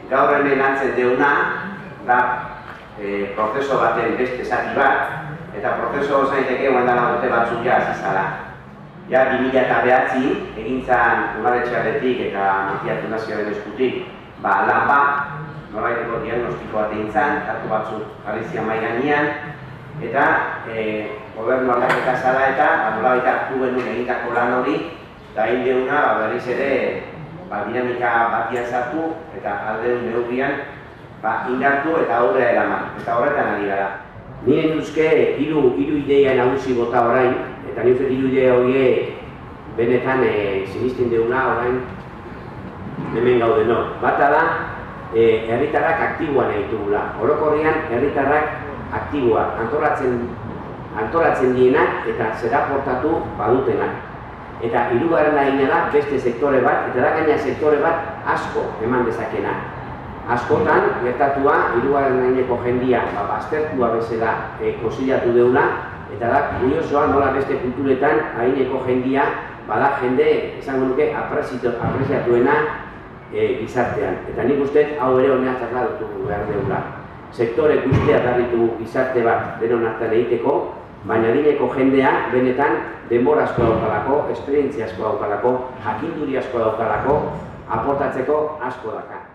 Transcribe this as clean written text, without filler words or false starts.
gaur hemen lantzen deuna da prozeso baten beste zati bat, eta prozeso zaiteke guan dela urte batzuk ja hasi zala. Ja 2009 egin zan udaletxearetik eta Matia Fundazioaren eskutik lan bat, nolabaiteko diagnostiko bat egin zan, datu batzuk jarri zian mahai gainean, eta gobernu aldaketa zala eta nolabait hartu genuen egitako lan hori, eta egin deuna berriz ere dinamika batian sartu eta aldeun neurrian indartu eta aurrera eraman, eta horretan ari gara. Nire duzke hiru ideia nagusi bota orain, eta nire uste hiru ideia horiek benetan sinisten deuna orain hemen gaudenok. Bata da, herritarrak aktiboan egitugula. Orokorrean herritarrak aktiboa, antolatzen dienak eta zeraportatu badutenak. Eta hirugarrena egina da beste sektore bat, eta da gaina sektore bat asko eman dezakena. Askotan, gertatua, hirugarren gaineko jendia baztertua bezala kontziliatu deuna, eta da kuriosoa nola beste kulturetan haineko jendia bada jende, esango nuke, apreziatuena gizartean. Eta nik uste hau ere honea txarlatu behar deula. Sektore guztia darritu gizarte bat denon artean egiteko, baina adineko jendea benetan denbora asko daukalako, esperientzia asko daukalako, jakinduri asko daukalako, aportatzeko asko daka.